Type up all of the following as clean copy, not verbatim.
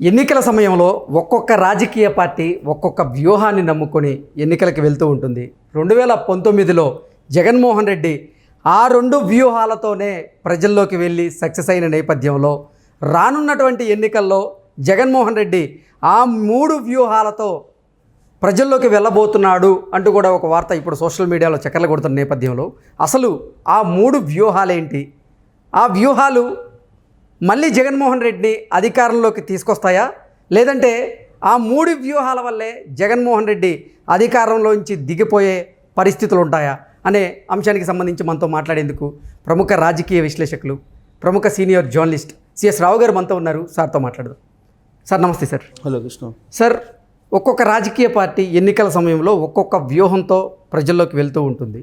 ఎన్నికల సమయంలో ఒక్కొక్క రాజకీయ పార్టీ ఒక్కొక్క వ్యూహాన్ని నమ్ముకొని ఎన్నికలకు వెళ్తూ ఉంటుంది. 2019లో జగన్మోహన్ రెడ్డి ఆ రెండు వ్యూహాలతోనే ప్రజల్లోకి వెళ్ళి సక్సెస్ అయిన నేపథ్యంలో రానున్నటువంటి ఎన్నికల్లో జగన్మోహన్ రెడ్డి ఆ మూడు వ్యూహాలతో ప్రజల్లోకి వెళ్ళబోతున్నాడు అంటూ కూడా ఒక వార్త ఇప్పుడు సోషల్ మీడియాలో చక్కర్లు కొడుతున్న నేపథ్యంలో అసలు ఆ మూడు వ్యూహాలేంటి, ఆ వ్యూహాలు మళ్ళీ జగన్మోహన్ రెడ్డిని అధికారంలోకి తీసుకొస్తాయా, లేదంటే ఆ మూడు వ్యూహాల వల్లే జగన్మోహన్ రెడ్డి అధికారంలోంచి దిగిపోయే పరిస్థితులు ఉంటాయా అనే అంశానికి సంబంధించి మనతో మాట్లాడేందుకు ప్రముఖ రాజకీయ విశ్లేషకులు, ప్రముఖ సీనియర్ జర్నలిస్ట్ సిఎస్ రావు గారు మనతో ఉన్నారు. సార్తో మాట్లాడదాం. సార్ నమస్తే. Sir hello Krishna. సార్, ఒక్కొక్క రాజకీయ పార్టీ ఎన్నికల సమయంలో ఒక్కొక్క వ్యూహంతో ప్రజల్లోకి వెళ్తూ ఉంటుంది.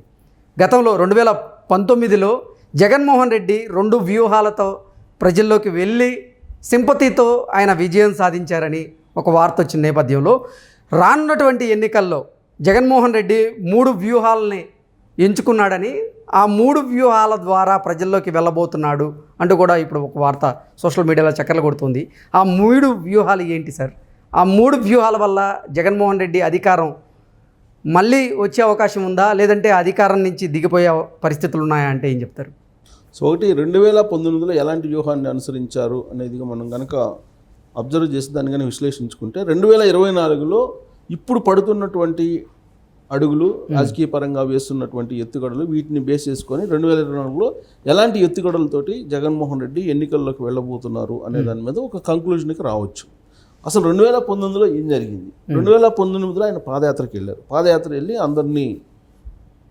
గతంలో 2019లో జగన్మోహన్ రెడ్డి రెండు వ్యూహాలతో ప్రజల్లోకి వెళ్ళి సింపతితో ఆయన విజయం సాధించారని ఒక వార్త వచ్చిన నేపథ్యంలో రానున్నటువంటి ఎన్నికల్లో జగన్మోహన్ రెడ్డి మూడు వ్యూహాలని ఎంచుకున్నాడని, ఆ మూడు వ్యూహాల ద్వారా ప్రజల్లోకి వెళ్ళబోతున్నాడు అంటూ కూడా ఇప్పుడు ఒక వార్త సోషల్ మీడియాలో చక్కర్లు కొడుతుంది. ఆ మూడు వ్యూహాలు ఏంటి సార్? ఆ మూడు వ్యూహాల వల్ల జగన్మోహన్ రెడ్డి అధికారం మళ్ళీ వచ్చే అవకాశం ఉందా, లేదంటే అధికారం నుంచి దిగిపోయే పరిస్థితులు ఉన్నాయా అంటే ఏం చెప్తారు? సో ఒకటి 2019లో ఎలాంటి వ్యూహాన్ని అనుసరించారు అనేది మనం కనుక అబ్జర్వ్ చేసి దాన్ని కనుక విశ్లేషించుకుంటే 2024లో ఇప్పుడు పడుతున్నటువంటి అడుగులు, రాజకీయ పరంగా వేస్తున్నటువంటి ఎత్తుగడలు, వీటిని బేస్ చేసుకొని 2024లో ఎలాంటి ఎత్తుగడలతోటి జగన్మోహన్ రెడ్డి ఎన్నికల్లోకి వెళ్ళబోతున్నారు అనే దాని మీద ఒక కంక్లూజన్కి రావచ్చు. అసలు 2019లో ఏం జరిగింది? 2019లో ఆయన పాదయాత్రకి వెళ్ళారు. పాదయాత్ర వెళ్ళి అందరినీ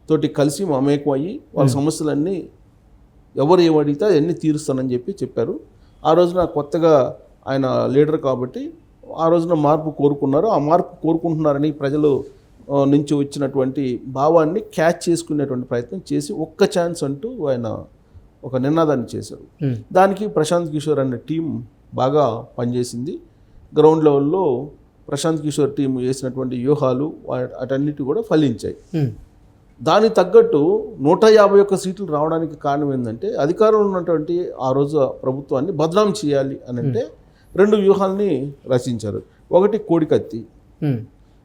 తోటి కలిసి మమేకం అయ్యి వాళ్ళ సమస్యలన్నీ ఎవరు ఏమడిగితే అవన్నీ తీరుస్తానని చెప్పారు. ఆ రోజున కొత్తగా ఆయన లీడర్ కాబట్టి ఆ రోజున మార్పు కోరుకున్నారు. ఆ మార్పు కోరుకుంటున్నారని ప్రజలు నుంచి వచ్చినటువంటి భావాన్ని క్యాచ్ చేసుకునేటువంటి ప్రయత్నం చేసి ఒక్క ఛాన్స్ అంటూ ఆయన ఒక నినాదాన్ని చేశారు. దానికి ప్రశాంత్ కిషోర్ అనే టీం బాగా పనిచేసింది. గ్రౌండ్ లెవెల్లో ప్రశాంత్ కిషోర్ టీం వేసినటువంటి వ్యూహాలు అటన్నిటి కూడా ఫలించాయి. దానికి తగ్గట్టు 151 సీట్లు రావడానికి కారణం ఏంటంటే అధికారంలో ఉన్నటువంటి ఆ రోజు ప్రభుత్వాన్ని బదనాం చేయాలి అని అంటే రెండు వ్యూహాలని రచించారు. ఒకటి కోడికత్తి,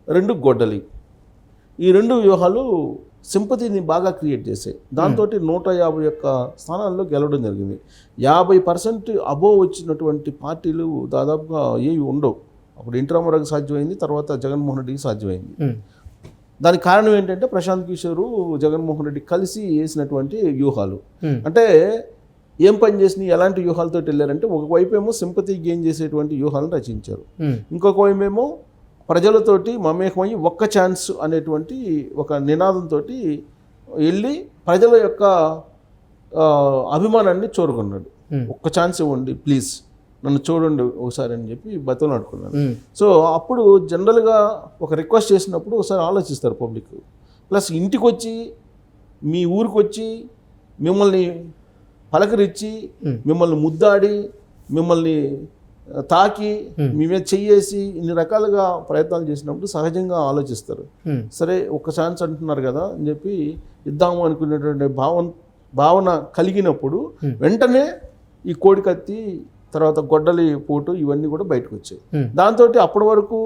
రెండు గొడ్డలి. ఈ రెండు వ్యూహాలు సింపతిని బాగా క్రియేట్ చేశాయి. దాంతో 151 స్థానాల్లో గెలవడం జరిగింది. 50% అబోవ్ వచ్చినటువంటి పార్టీలు దాదాపుగా ఏవి ఉండవు. అప్పుడు ఎన్టీ రామారావుకి సాధ్యమైంది, తర్వాత జగన్మోహన్ రెడ్డికి సాధ్యమైంది. దానికి కారణం ఏంటంటే ప్రశాంత్ కిషోర్, జగన్మోహన్ రెడ్డి కలిసి వేసినటువంటి వ్యూహాలు. అంటే ఏం పని చేసినాయి, ఎలాంటి వ్యూహాలతో వెళ్ళారంటే ఒకవైపు ఏమో సింపతి గెయిన్ చేసేటువంటి వ్యూహాలను రచించారు, ఇంకొక వైపు ఏమో ప్రజలతోటి మమేకమయ్యి ఒక్క ఛాన్స్ అనేటువంటి ఒక నినాదంతో వెళ్ళి ప్రజల యొక్క అభిమానాన్ని చూరగొన్నాడు. ఒక్క ఛాన్స్ ఇవ్వండి ప్లీజ్, నన్ను చూడండి ఒకసారి అని చెప్పి బతిలాడుకున్నాను. సో అప్పుడు జనరల్గా ఒక రిక్వెస్ట్ చేసినప్పుడు ఒకసారి ఆలోచిస్తారు పబ్లిక్. ప్లస్ ఇంటికి వచ్చి, మీ ఊరికి వచ్చి మిమ్మల్ని పలకరించి, మిమ్మల్ని ముద్దాడి, మిమ్మల్ని తాకి, మీ మీద చెయ్యేసి ఇన్ని రకాలుగా ప్రయత్నాలు చేసినప్పుడు సహజంగా ఆలోచిస్తారు. సరే ఒక్క ఛాన్స్ అంటున్నారు కదా అని చెప్పి ఇద్దాము అనుకునేటువంటి భావన కలిగినప్పుడు వెంటనే ఈ కోడికత్తి, తర్వాత గొడ్డలి పోటు ఇవన్నీ కూడా బయటకు వచ్చాయి. దాంతో అప్పటి వరకు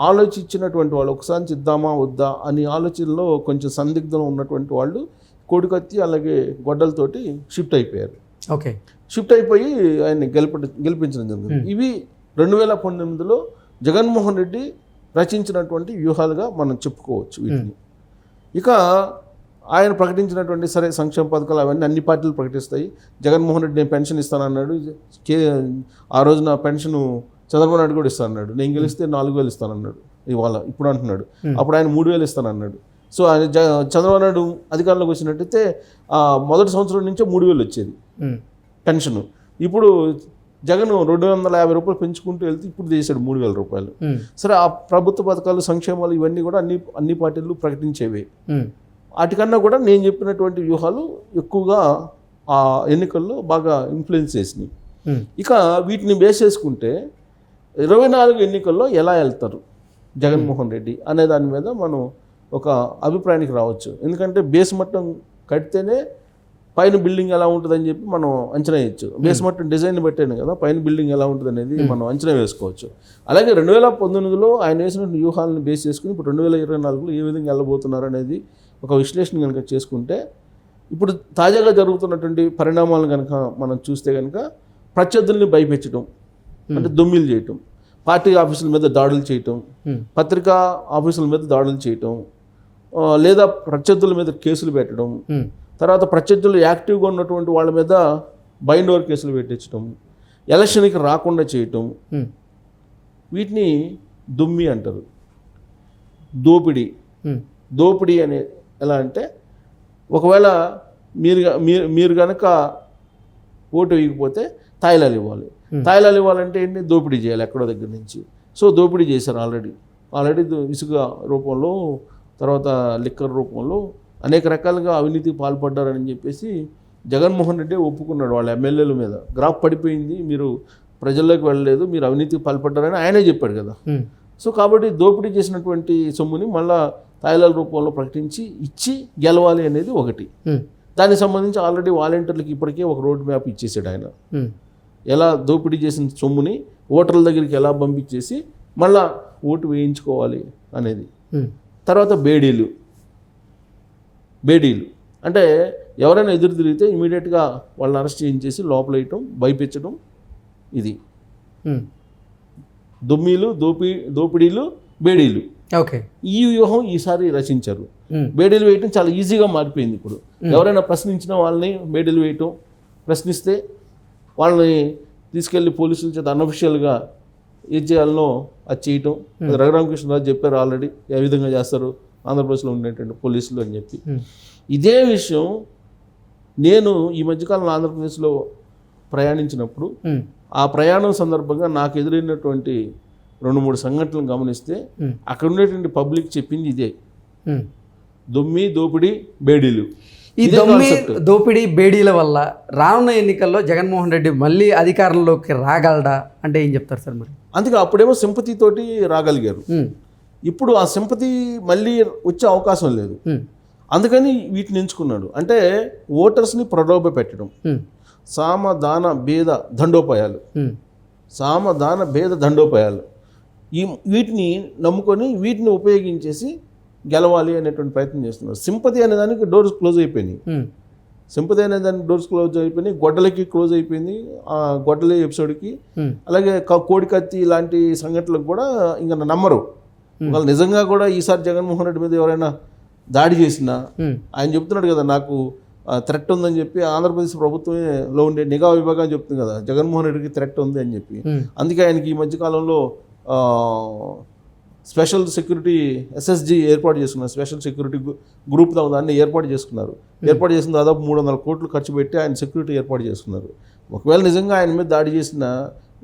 ఆలోచించినటువంటి వాళ్ళు ఒకసారి ఇద్దామా వద్దా అని ఆలోచనలో కొంచెం సందిగ్ధం ఉన్నటువంటి వాళ్ళు కోడికత్తి అలాగే గొడ్డలతోటి షిఫ్ట్ అయిపోయారు. ఓకే, షిఫ్ట్ అయిపోయి ఆయన్ని గెలిపించడం జరిగింది. ఇవి 2019లో జగన్మోహన్ రెడ్డి రచించినటువంటి వ్యూహాలుగా మనం చెప్పుకోవచ్చు వీటిని. ఇక ఆయన ప్రకటించినటువంటి సరే సంక్షేమ పథకాలు అవన్నీ అన్ని పార్టీలు ప్రకటిస్తాయి. జగన్మోహన్ రెడ్డి నేను పెన్షన్ ఇస్తానన్నాడు. ఆ రోజున పెన్షన్ చంద్రబాబు నాయుడు కూడా ఇస్తానన్నాడు. నేను గెలిస్తే 4,000 ఇస్తానన్నాడు. ఇప్పుడు అంటున్నాడు. అప్పుడు ఆయన 3,000 ఇస్తానన్నాడు. సో ఆయన చంద్రబాబు నాయుడు అధికారంలోకి వచ్చినట్టయితే మొదటి సంవత్సరం నుంచే 3,000 వచ్చేది పెన్షన్. ఇప్పుడు జగన్ 250 రూపాయలు పెంచుకుంటూ వెళ్తే ఇప్పుడు చేశాడు 3,000 రూపాయలు. సరే ఆ ప్రభుత్వ పథకాలు, సంక్షేమాలు ఇవన్నీ కూడా అన్ని పార్టీలు ప్రకటించేవే. వాటికన్నా కూడా నేను చెప్పినటువంటి వ్యూహాలు ఎక్కువగా ఆ ఎన్నికల్లో బాగా ఇన్ఫ్లుయెన్స్ చేసినాయి. ఇక వీటిని బేస్ చేసుకుంటే 24 ఎన్నికల్లో ఎలా వెళ్తారు జగన్మోహన్ రెడ్డి అనే దాని మీద మనం ఒక అభిప్రాయానికి రావచ్చు. ఎందుకంటే బేస్ మట్టం కడితేనే పైన బిల్డింగ్ ఎలా ఉంటుందని చెప్పి మనం అంచనా వేయచ్చు. బేస్మెంట్ డిజైన్ పెట్టాను కదా, పైన బిల్డింగ్ ఎలా ఉంటుంది అనేది మనం అంచనా వేసుకోవచ్చు. అలాగే 2019లో ఆయన వేసిన వ్యూహాలను బేస్ చేసుకుని ఇప్పుడు 2024లో ఏ విధంగా వెళ్ళబోతున్నారు అనేది ఒక విశ్లేషణ కనుక చేసుకుంటే, ఇప్పుడు తాజాగా జరుగుతున్నటువంటి పరిణామాలను కనుక మనం చూస్తే కనుక ప్రత్యర్థుల్ని భయపెట్టడం, అంటే దొమ్మిలు చేయటం, పార్టీ ఆఫీసుల మీద దాడులు చేయటం, పత్రికా ఆఫీసుల మీద దాడులు చేయటం, లేదా ప్రత్యర్థుల మీద కేసులు పెట్టడం, తర్వాత ప్రత్యర్థులు యాక్టివ్గా ఉన్నటువంటి వాళ్ళ మీద బైండ్ ఓవర్ కేసులు పెట్టించడం, ఎలక్షన్కి రాకుండా చేయటం, వీటిని దుమ్మి అంటారు. దోపిడీ అనే ఎలా అంటే, ఒకవేళ మీరు కనుక ఓటు వేయకపోతే తాయిలాలు ఇవ్వాలంటే ఏంటి, దోపిడీ చేయాలి ఎక్కడో దగ్గర నుంచి. సో దోపిడీ చేశారు ఆల్రెడీ ఇసుక రూపంలో, తర్వాత లిక్కర్ రూపంలో అనేక రకాలుగా అవినీతికి పాల్పడ్డారని చెప్పేసి జగన్మోహన్ రెడ్డి ఒప్పుకున్నాడు. వాళ్ళ ఎమ్మెల్యేల మీద గ్రాఫ్ పడిపోయింది, మీరు ప్రజల్లోకి వెళ్ళలేదు, మీరు అవినీతికి పాల్పడ్డారని ఆయనే చెప్పాడు కదా. సో కాబట్టి దోపిడీ చేసినటువంటి సొమ్ముని మళ్ళా తాయిలాల రూపంలో ప్రకటించి ఇచ్చి గెలవాలి అనేది ఒకటి. దానికి సంబంధించి ఆల్రెడీ వాలంటీర్లకు ఇప్పటికే ఒక రోడ్ మ్యాప్ ఇచ్చేసాడు ఆయన, ఎలా దోపిడీ చేసిన సొమ్ముని ఓటర్ల దగ్గరికి ఎలా పంపించేసి మళ్ళా ఓటు వేయించుకోవాలి అనేది. తర్వాత బేడీలు అంటే ఎవరైనా ఎదురు తిరిగితే ఇమీడియట్గా వాళ్ళని అరెస్ట్ చేయించేసి లోపల వేయటం, భయపెట్టడం. ఇది దోపిడీలు, బేడీలు. ఓకే, ఈ వ్యూహం ఈసారి రచించారు. బేడీలు వేయటం చాలా ఈజీగా మారిపోయింది. ఇప్పుడు ఎవరైనా ప్రశ్నించిన వాళ్ళని బేడీలు వేయటం, ప్రశ్నిస్తే వాళ్ళని తీసుకెళ్లి పోలీసుల చేత అన్అఫిషియల్గా ఏం చేయాలనో అది చేయటం. రఘురామకృష్ణరాజు చెప్పారు ఆల్రెడీ ఏ విధంగా చేస్తారు ఆంధ్రప్రదేశ్లో ఉండేటువంటి పోలీసులు అని చెప్పి. ఇదే విషయం నేను ఈ మధ్యకాలంలో ఆంధ్రప్రదేశ్లో ప్రయాణించినప్పుడు ఆ ప్రయాణం సందర్భంగా నాకు ఎదురైనటువంటి 2-3 సంఘటనలు గమనిస్తే అక్కడ ఉండేటువంటి పబ్లిక్ చెప్పింది ఇదే, దోపిడీ, బేడీలు. ఈ దోపిడీ, బేడీల వల్ల రానున్న ఎన్నికల్లో జగన్మోహన్ రెడ్డి మళ్ళీ అధికారంలోకి రాగలడా అంటే ఏం చెప్తారు సార్ మరి? అందుకే అప్పుడేమో సింపతితోటి రాగలిగారు, ఇప్పుడు ఆ సింపతి మళ్ళీ వచ్చే అవకాశం లేదు. అందుకని వీటిని ఎంచుకున్నాడు. అంటే ఓటర్స్ని ప్రలోభ పెట్టడం, సామదాన భేద దండోపాయాలు, వీటిని నమ్ముకొని వీటిని ఉపయోగించేసి గెలవాలి అనేటువంటి ప్రయత్నం చేస్తున్నారు. సింపతి అనే దానికి డోర్స్ క్లోజ్ అయిపోయినాయి. గొడ్డలకి క్లోజ్ అయిపోయింది ఆ గొడ్డలి ఎపిసోడ్కి. అలాగే కోడికత్తి లాంటి సంఘటనలకు కూడా ఇంకా నమ్మరు. వాళ్ళు నిజంగా కూడా ఈసారి జగన్మోహన్ రెడ్డి మీద ఎవరైనా దాడి చేసినా, ఆయన చెప్తున్నాడు కదా నాకు థ్రెట్ ఉందని చెప్పి, ఆంధ్రప్రదేశ్ ప్రభుత్వంలో ఉండే నిఘా విభాగం చెప్తుంది కదా జగన్మోహన్ రెడ్డికి థ్రెట్ ఉంది అని చెప్పి. అందుకే ఆయనకి ఈ మధ్యకాలంలో స్పెషల్ సెక్యూరిటీ SSG ఏర్పాటు చేసుకున్నారు. స్పెషల్ సెక్యూరిటీ గ్రూప్ దాన్ని ఏర్పాటు చేసుకున్నారు. ఏర్పాటు చేసిన దాదాపు 300 కోట్లు ఖర్చు పెట్టి ఆయన సెక్యూరిటీ ఏర్పాటు చేసుకున్నారు. ఒకవేళ నిజంగా ఆయన మీద దాడి చేసిన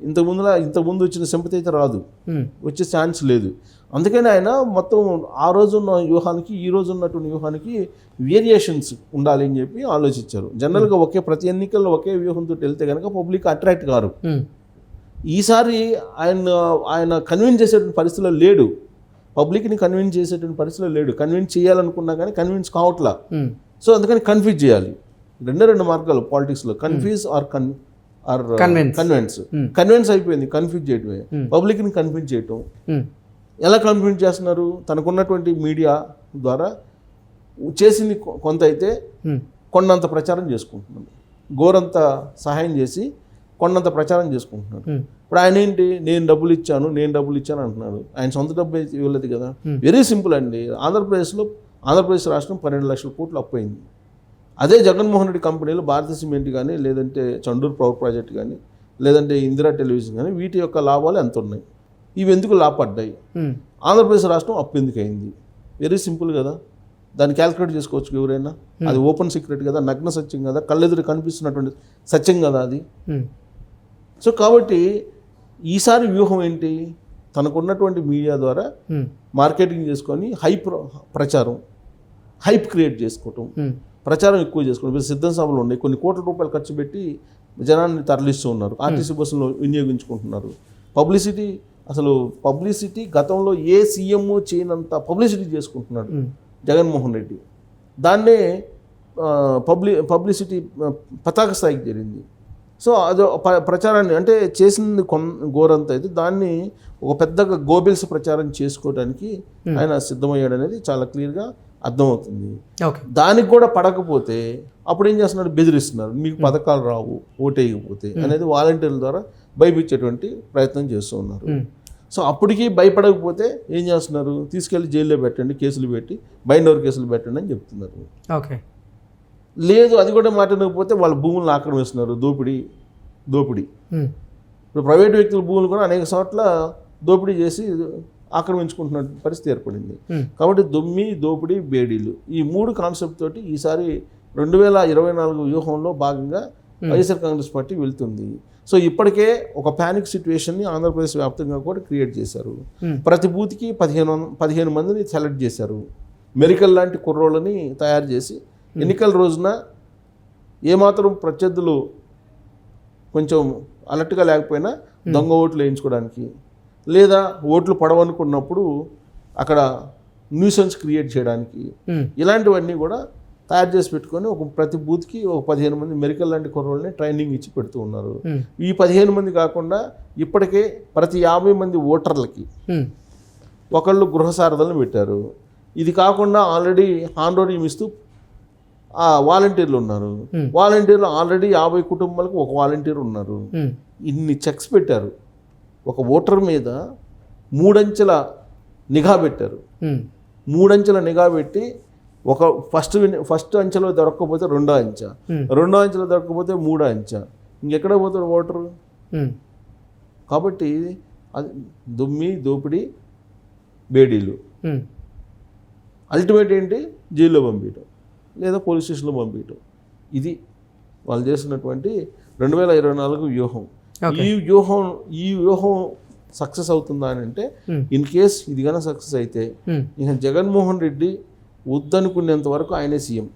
ఇంతకుముందు వచ్చిన సింపతి అయితే రాదు, వచ్చే ఛాన్స్ లేదు. అందుకని ఆయన మొత్తం ఆ రోజున్న వ్యూహానికి ఈ రోజు ఉన్నటువంటి వ్యూహానికి వేరియేషన్స్ ఉండాలి అని చెప్పి ఆలోచించారు. జనరల్గా ప్రతి ఎన్నికల్లో ఒకే వ్యూహంతో వెళ్తే కనుక పబ్లిక్ అట్రాక్ట్ కారు. ఈసారి ఆయన కన్విన్స్ చేసేటువంటి పరిస్థితిలో లేడు, పబ్లిక్ని కన్విన్స్ చేసేటువంటి పరిస్థితిలో లేడు. కన్విన్స్ చేయాలనుకున్నా కానీ కన్విన్స్ కావట్లా. సో అందుకని కన్ఫ్యూజ్ చేయాలి. 2 మార్గాలు పాలిటిక్స్లో, కన్ఫ్యూజ్ ఆర్ కన్విన్స్ అయిపోయింది. కన్ఫ్యూజ్ చేయటమే, పబ్లిక్ని కన్విన్స్ చేయటం. ఎలా కన్విన్స్ చేస్తున్నారు? తనకున్నటువంటి మీడియా ద్వారా చేసింది కొంత అయితే కొండంత ప్రచారం చేసుకుంటున్నాడు, గోరంత సహాయం చేసి కొండంత ప్రచారం చేసుకుంటున్నాడు. ఇప్పుడు ఆయన ఏంటి, నేను డబ్బులు ఇచ్చాను అంటున్నాడు. ఆయన సొంత డబ్బు అయితే ఇవ్వలేదు కదా. వెరీ సింపుల్ అండి. ఆంధ్రప్రదేశ్ రాష్ట్రం 12 లక్షల కోట్లు అప్పు అయింది. అదే జగన్మోహన్ రెడ్డి కంపెనీలు భారతీయ సిమెంట్ కానీ, లేదంటే చండూరు పవర్ ప్రాజెక్ట్ కానీ, లేదంటే ఇందిరా టెలివిజన్ కానీ, వీటి యొక్క లాభాలు ఎంత ఉన్నాయి, ఇవి ఎందుకు లాభపడ్డాయి, ఆంధ్రప్రదేశ్ రాష్ట్రం అప్పు ఎందుకు అయింది? వెరీ సింపుల్ కదా, దాన్ని క్యాల్కులేట్ చేసుకోవచ్చు ఎవరైనా. అది ఓపెన్ సీక్రెట్ కదా, నగ్న సత్యం కదా, కళ్ళెదురు కనిపిస్తున్నటువంటి సత్యం కదా అది. సో కాబట్టి ఈసారి వ్యూహం ఏంటి, తనకున్నటువంటి మీడియా ద్వారా మార్కెటింగ్ చేసుకొని హైప్ క్రియేట్ చేసుకోవటం, ప్రచారం ఎక్కువ చేసుకోవడం. సిద్ధం సభలు ఉన్నాయి, కొన్ని కోట్ల రూపాయలు ఖర్చు పెట్టి జనాన్ని తరలిస్తూ ఉన్నారు, ఆర్టీసీ బస్సులో వినియోగించుకుంటున్నారు. పబ్లిసిటీ గతంలో ఏ సీఎం చేయనంత పబ్లిసిటీ చేసుకుంటున్నాడు జగన్మోహన్ రెడ్డి. దాన్నే పబ్లిసిటీ పతాక స్థాయికి జరిగింది. సో అది ప్రచారాన్ని అంటే చేసింది గోరంత అయితే దాన్ని ఒక పెద్దగా గోబెల్స్ ప్రచారం చేసుకోవడానికి ఆయన సిద్ధమయ్యాడు అనేది చాలా క్లియర్గా అర్థమవుతుంది. ఓకే. దానికి కూడా పడకపోతే అప్పుడు ఏం చేస్తున్నారు, బెదిరిస్తున్నారు, మీకు పథకాలు రావు ఓటేయకపోతే అనేది వాలంటీర్ల ద్వారా భయపించేటువంటి ప్రయత్నం చేస్తూ ఉన్నారు. సో అప్పటికి భయపడకపోతే ఏం చేస్తున్నారు, తీసుకెళ్ళి జైల్లో పెట్టండి, కేసులు పెట్టి బైండ్ ఓవర్ కేసులు పెట్టండి అని చెప్తున్నారు. ఓకే. లేదు అది కూడా మాట్లాడకపోతే వాళ్ళ భూములను ఆక్రమిస్తున్నారు. దోపిడీ ఇప్పుడు ప్రైవేట్ వ్యక్తుల భూములు కూడా అనేక చోట్ల దోపిడీ చేసి ఆక్రమించుకుంటున్న పరిస్థితి ఏర్పడింది. కాబట్టి దోపిడీ, బేడీలు ఈ 3 కాన్సెప్ట్ తోటి ఈసారి 2024 వ్యూహంలో భాగంగా వైఎస్ఆర్ కాంగ్రెస్ పార్టీ వెళ్తుంది. సో ఇప్పటికే ఒక ప్యానిక్ సిచ్యువేషన్ని ఆంధ్రప్రదేశ్ వ్యాప్తంగా కూడా క్రియేట్ చేశారు. ప్రతి బూత్కి 15 మందిని సెలెక్ట్ చేశారు. మెరికల్ లాంటి కుర్రోళ్ళని తయారు చేసి ఎన్నికల రోజున ఏమాత్రం ప్రత్యర్థులు కొంచెం అలర్ట్గా లేకపోయినా దొంగ ఓట్లు వేయించుకోవడానికి, లేదా ఓట్లు పడవనుకున్నప్పుడు అక్కడ న్యూసెన్స్ క్రియేట్ చేయడానికి, ఇలాంటివన్నీ కూడా తయారు చేసి పెట్టుకొని ప్రతి బూత్కి ఒక 15 మంది మెరికల్ లాంటి కుర్రోళ్ళని ట్రైనింగ్ ఇచ్చి పెడుతూ ఉన్నారు. ఈ 15 మంది కాకుండా ఇప్పటికే ప్రతి 50 మంది ఓటర్లకి ఒకళ్ళు గృహసారథులను పెట్టారు. ఇది కాకుండా ఆల్రెడీ హాండోరియం ఇస్తూ వాలంటీర్లు ఉన్నారు. వాలంటీర్లు ఆల్రెడీ 50 కుటుంబాలకు ఒక వాలంటీర్ ఉన్నారు. ఇన్ని చెక్స్ పెట్టారు. ఒక ఓటర్ మీద 3 అంచెల నిఘా పెట్టారు. 3 అంచెల నిఘా పెట్టి ఒక ఫస్ట్ అంచెలో దొరకకపోతే రెండో అంచె, రెండో అంచెలో దొరకకపోతే 3వ అంచె, ఇంకెక్కడ పోతారు ఓటరు? కాబట్టి అది దోపిడీ, బేడీలు, అల్టిమేట్ ఏంటి, జైల్లో పంపించడం లేదా పోలీస్ స్టేషన్లో పంపించడం. ఇది వాళ్ళు చేసినటువంటి 2024 వ్యూహం. ఈ వ్యూహం సక్సెస్ అవుతుందా అని అంటే, ఇన్ కేస్ ఇది కన్నా సక్సెస్ అయితే ఇక జగన్మోహన్ రెడ్డి వద్దనుకునేంత వరకు ఆయనే సీఎం.